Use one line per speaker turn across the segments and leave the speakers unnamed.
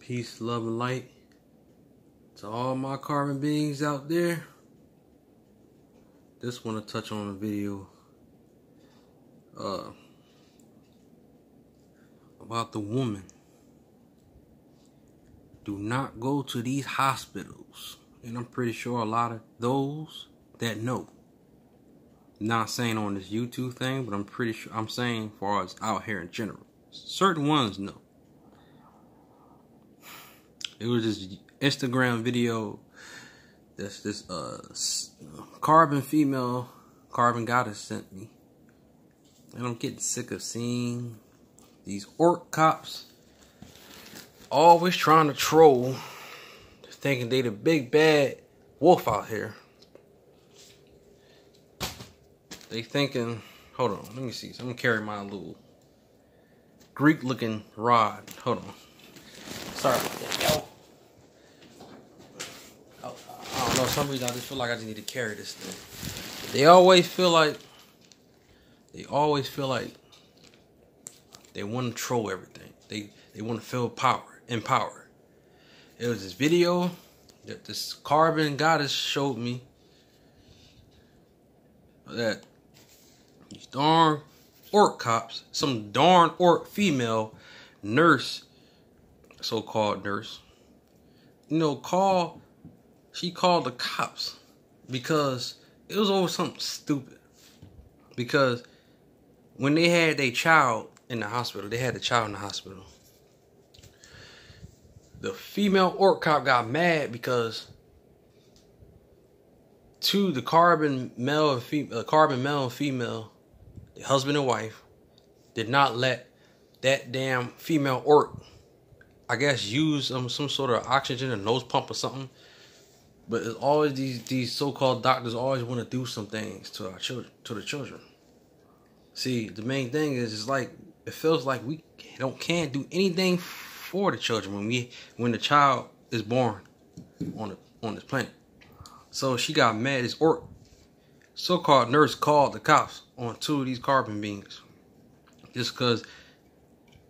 Peace, love, and light to all my carbon beings out there. Just want to touch on a video about the woman. Do not go to these hospitals. And I'm pretty sure a lot of those that know. Not saying on this YouTube thing, but I'm pretty sure, I'm saying as far as out here in general. Certain ones know. It was this Instagram video that's this carbon goddess sent me. And I'm getting sick of seeing these orc cops always trying to troll, thinking they the big bad wolf out here. They thinking, hold on, let me see. I'm gonna carry my little Greek looking rod. Hold on. Sorry about that, yo. I don't know, for some reason I just feel like I just need to carry this thing. They always feel like they want to troll everything. They want to feel empowered. It was this video that this carbon goddess showed me that these darn orc cops, some darn orc female nurse, so-called nurse, she called the cops because it was over something stupid. Because when they had their child in the hospital, the female orc cop got mad because the carbon male and female, the husband and wife, did not let that damn female orc, I guess, use some sort of oxygen or nose pump or something. But it's always these so-called doctors always want to do some things to our children, to the children. See, the main thing is, it's like, it feels like we can't do anything for the children when the child is born on this planet. So she got mad. This orc so-called nurse called the cops on two of these carbon beings just because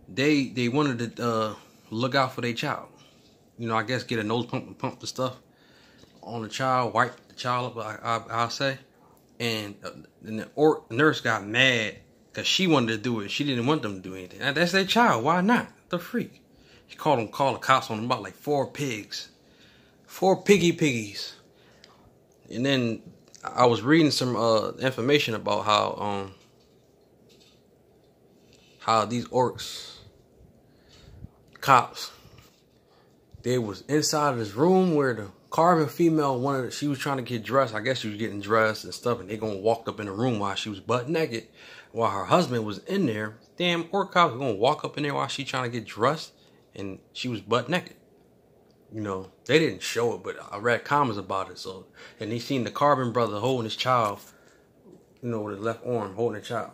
they wanted to look out for their child. I guess get a nose pump and pump the stuff on the child, wipe the child up, I'll say. And the orc nurse got mad because she wanted to do it. She didn't want them to do anything. Now, that's their child. Why not? The freak. She called the cops on them about like 4 pigs. 4 piggies. And then I was reading some information about how these orcs cops, they was inside of this room where the carbon female she was trying to get dressed. I guess she was getting dressed and stuff, and they gonna walk up in the room while she was butt naked while her husband was in there. Damn orc cops gonna walk up in there while she trying to get dressed and she was butt naked. They didn't show it, but I read comments about it. So, and they seen the carbon brother holding his child, with his left arm holding the child,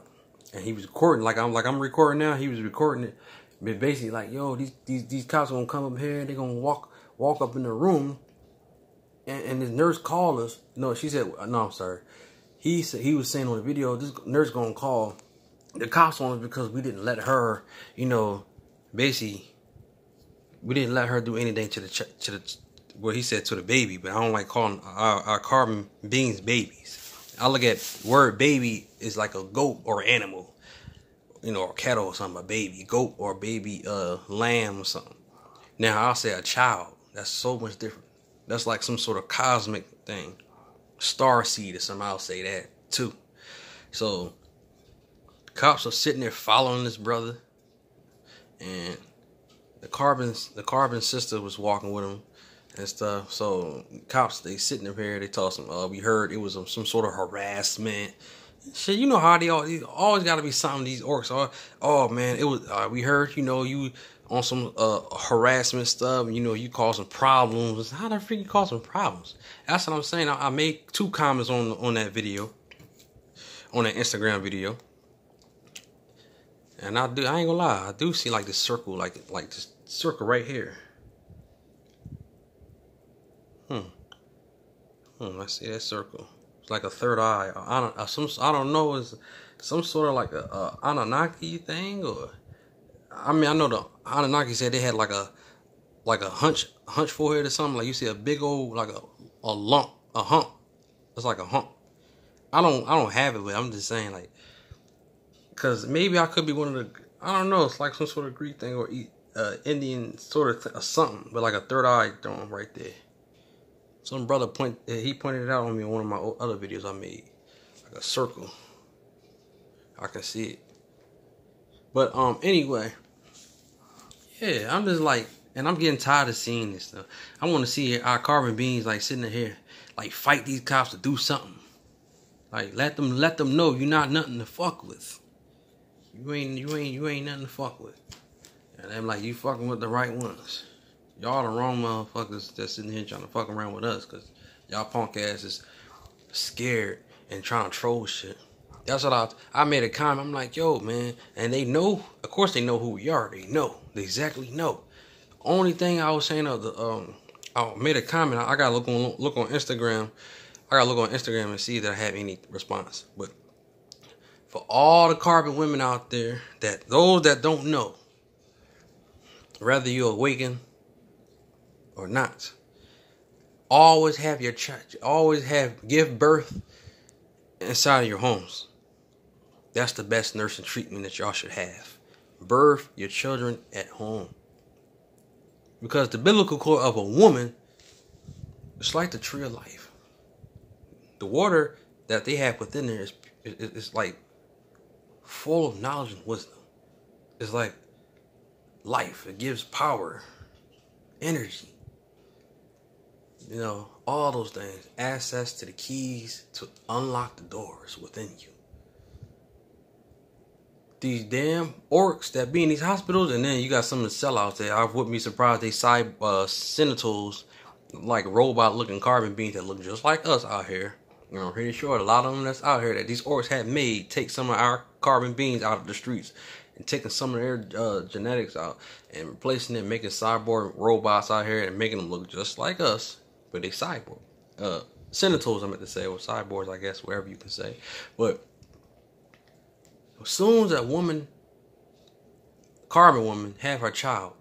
and he was recording like I'm recording now. He was recording it, but basically like, yo, these cops gonna come up here, they gonna walk up in the room, and this nurse called us. No, she said, no, I'm sorry. He was saying on the video, this nurse gonna call the cops on us because we didn't let her, basically. We didn't let her do anything to the well, he said to the baby, but I don't like calling our carbon beings babies. I look at word baby is like a goat or animal, or cattle or something, a baby goat or baby lamb or something. Now I'll say a child. That's so much different. That's like some sort of cosmic thing, star seed or something. I'll say that too. So cops are sitting there following this brother, and the carbon sister was walking with him and stuff. So cops, they sitting up here, they told him, we heard it was some sort of harassment. Shit, you know how they always got to be something. These orcs, oh man, it was. We heard, you on some harassment stuff. You causing problems. How the freak you causing problems? That's what I'm saying. I made 2 comments on that video, on that Instagram video. And I ain't gonna lie, I do see like this circle, like this circle right here. I see that circle. It's like a third eye. I don't know. It's some sort of like a Anunnaki thing, or I know the Anunnaki said they had like like a hunch forehead or something. Like you see a big old, like a lump, a hump. It's like a hump. I don't have it, but I'm just saying, like, cause maybe I could be one of the, I don't know. It's like some sort of Greek thing or Indian sort of something, but like a third eye throwing right there. Some brother pointed it out on me in one of my other videos I made, like a circle. I can see it. But anyway, yeah, I'm just like, and I'm getting tired of seeing this stuff. I want to see our carbon beings like sitting here, like fight these cops to do something. Like let them know you're not nothing to fuck with. You ain't nothing to fuck with. And I'm like, you fucking with the right ones. Y'all the wrong motherfuckers that's sitting here trying to fuck around with us, cause y'all punk ass is scared and trying to troll shit. That's what I made a comment. I'm like, yo, man, and they know. Of course, they know who we are. They know. They exactly know. Only thing I was saying I made a comment. I gotta look on Instagram. I gotta look on Instagram and see that I have any response. But for all the carbon women out there, those that don't know, whether you awaken or not, always have your child. Always give birth inside of your homes. That's the best nursing treatment that y'all should have. Birth your children at home. Because the biblical core of a woman is like the tree of life. The water that they have within there is like full of knowledge and wisdom. It's like life. It gives power, energy. You know, all those things. Access to the keys to unlock the doors within you. These damn orcs that be in these hospitals, and then you got some of the sellouts that I wouldn't be surprised they senators, like robot-looking carbon beings that look just like us out here. You know, I'm pretty sure a lot of them that's out here that these orcs have made take some of our carbon beings out of the streets and taking some of their genetics out and replacing it, making cyborg robots out here and making them look just like us, but they cyborg. Senators, I meant to say, or cyborgs, I guess, whatever you can say, but. As soon as a woman, carbon woman, have her child,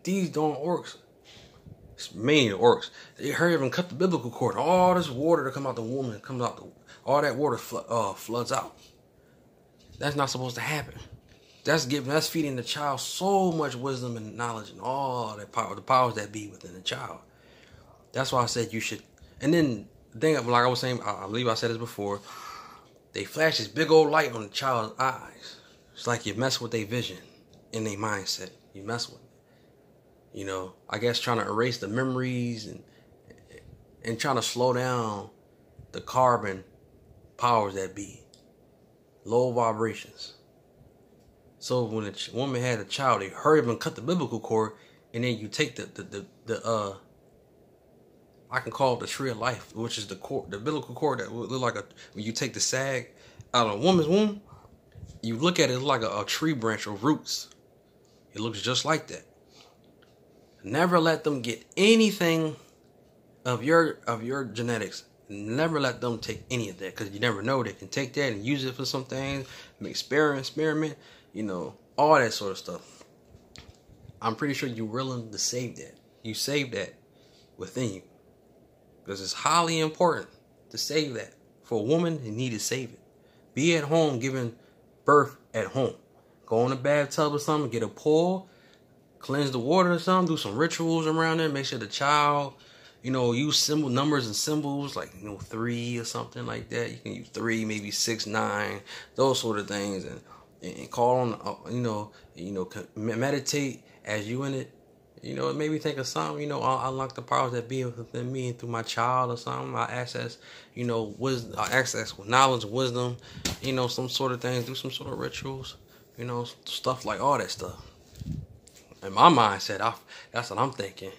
these darn orcs, mainly the orcs, they hurry up and cut the biblical cord. All this water to come out the woman comes out. All that water floods out. That's not supposed to happen. That's feeding the child so much wisdom and knowledge and all that power, the powers that be within the child. That's why I said you should. And then the thing, like I was saying, I believe I said this before. They flash this big old light on the child's eyes. It's like you mess with their vision and their mindset. You mess with it. You know, I guess trying to erase the memories and trying to slow down the carbon powers that be. Low vibrations. So when a woman had a child, they hurry up and cut the biblical cord, and then you take the I can call it the tree of life, which is the cord, the biblical cord that would look like when you take the sag out of a woman's womb, you look at it like a tree branch or roots. It looks just like that. Never let them get anything of your genetics. Never let them take any of that, because you never know, they can take that and use it for some things, make experiment, you know, all that sort of stuff. I'm pretty sure you're willing to save that. You save that within you. Because it's highly important to save that. For a woman, you need to save it. Be at home giving birth at home. Go in a bathtub or something, get a pool, cleanse the water or something, do some rituals around there, make sure the child, you know, use numbers and symbols like, you know, 3 or something like that. You can use 3, maybe 6, 9, those sort of things, and call on, you know, meditate as you in it. You know, it made me think of something, you know, I'll unlock the powers that be within me and through my child or something. I access, you know, wisdom, I access with knowledge, wisdom, you know, some sort of things, do some sort of rituals, you know, stuff like all that stuff. In my mindset, that's what I'm thinking.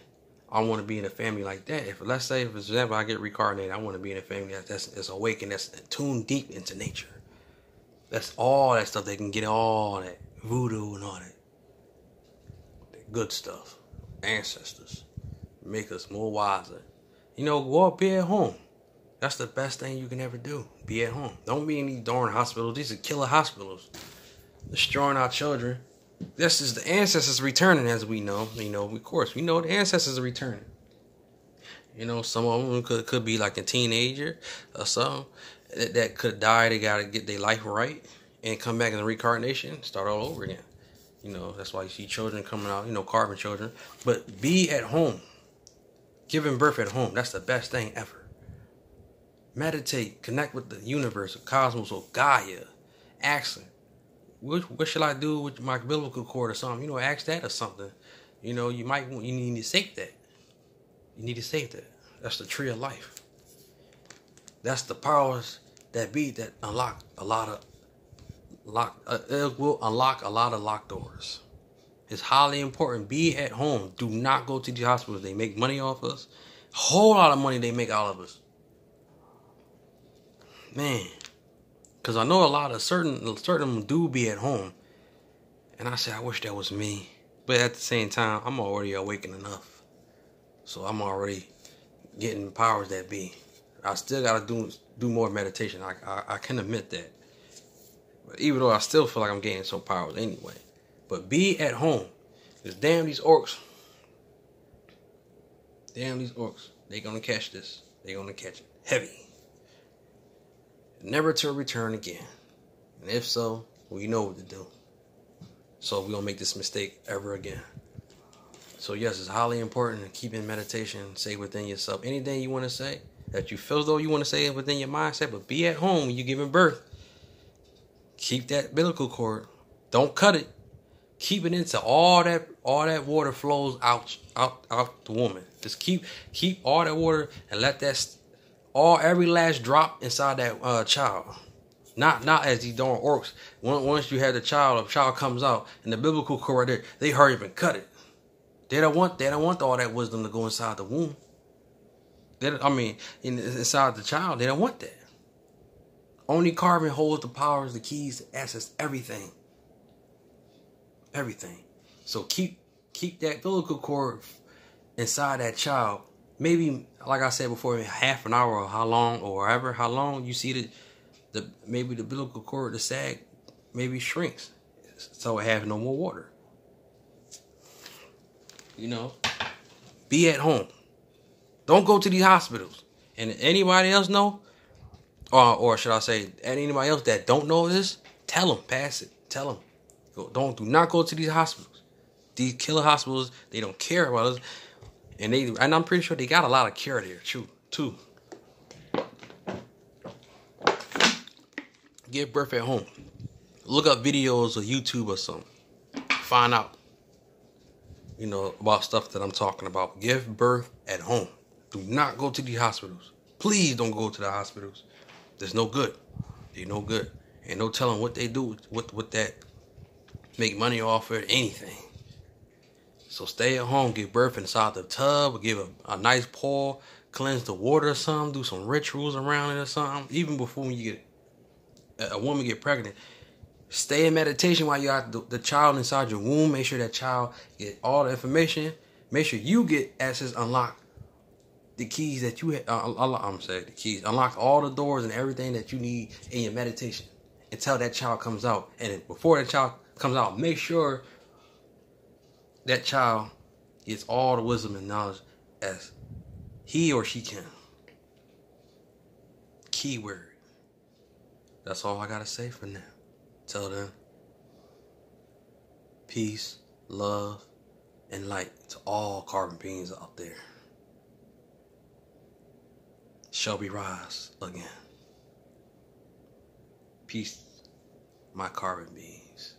I want to be in a family like that. Let's say, for example, I get reincarnated, I want to be in a family that's awakened, that's tuned deep into nature. That's all that stuff. They can get all that voodoo and all that good stuff. Ancestors make us more wiser. You know, go up, be at home. That's the best thing you can ever do. Be at home. Don't be in these darn hospitals. These are killer hospitals, destroying our children This is the ancestors returning, as we know. You know, of course, we know the ancestors are returning. You know, some of them could be like a teenager or something that could die. They got to get their life right and come back in the reincarnation, start all over again. You know, that's why you see children coming out, you know, carbon children. But be at home. Giving birth at home. That's the best thing ever. Meditate. Connect with the universe, the cosmos, or Gaia. Ask them, what should I do with my umbilical cord or something? You know, ask that or something. You know, you need to save that. You need to save that. That's the tree of life. That's the powers that be that unlock a lot of it will unlock a lot of locked doors. It's highly important. Be at home. Do not go to the hospitals. They make money off us. A whole lot of money they make out of us. Man. Because I know a lot of certain do be at home. And I say, I wish that was me. But at the same time, I'm already awakened enough. So I'm already getting powers that be. I still got to do more meditation. I can admit that. But even though I still feel like I'm gaining some powers anyway. But be at home. Because damn these orcs. Damn these orcs. They going to catch this. They going to catch it. Heavy. Never to return again. And if so, we know what to do. So we don't make this mistake ever again. So yes, it's highly important to keep in meditation, say within yourself anything you want to say that you feel as though you want to say it within your mindset, but be at home when you're giving birth. Keep that umbilical cord. Don't cut it. Keep it until all that water flows out the woman. Just keep all that water and let that every last drop inside that child. Not as these darn orcs. Once you have the child comes out and the umbilical cord right there, they hurry up and cut it. They don't want all that wisdom to go inside the womb. Inside the child, they don't want that. Only carbon holds the powers, the keys, the access, everything. Everything. So keep that umbilical cord inside that child. Maybe, like I said before, half an hour or how long you see maybe the umbilical cord, the sag, maybe shrinks. So it has no more water. You know, be at home. Don't go to these hospitals. And anybody else know, or should I say, anybody else that don't know this, tell them, pass it, tell them. Do not go to these hospitals. These killer hospitals, they don't care about us, and I'm pretty sure they got a lot of care there too. Give birth at home. Look up videos of YouTube or something. Find out. You know, about stuff that I'm talking about. Give birth at home. Do not go to the hospitals. Please don't go to the hospitals. There's no good. They're no good. And no telling what they do with that. Make money off it, anything. So stay at home. Give birth inside the tub. Give a nice pour. Cleanse the water or something. Do some rituals around it or something. Even before a woman get pregnant. Stay in meditation while you got the child inside your womb. Make sure that child get all the information. Make sure you get access, unlock the keys that you unlock all the doors and everything that you need in your meditation until that child comes out. And before that child comes out, make sure that child gets all the wisdom and knowledge as he or she can. Keyword. That's all I gotta say for now. Till then, peace, love, and light to all carbon beings out there. Shelby rise again. Peace, my carbon beings.